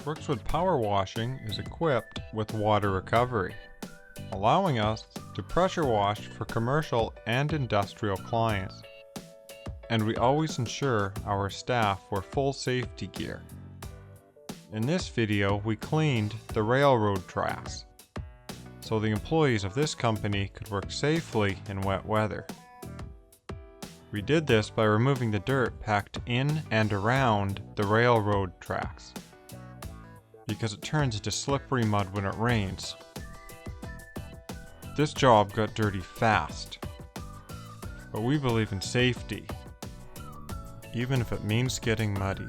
Brookswood Powerwashing is equipped with water recovery, allowing us to pressure wash for commercial and industrial clients. And we always ensure our staff wear full safety gear. In this video, we cleaned the railroad tracks, so the employees of this company could work safely in wet weather. We did this by removing the dirt packed in and around the railroad tracks, because it turns into slippery mud when it rains. This job got dirty fast, but we believe in safety, even if it means getting muddy.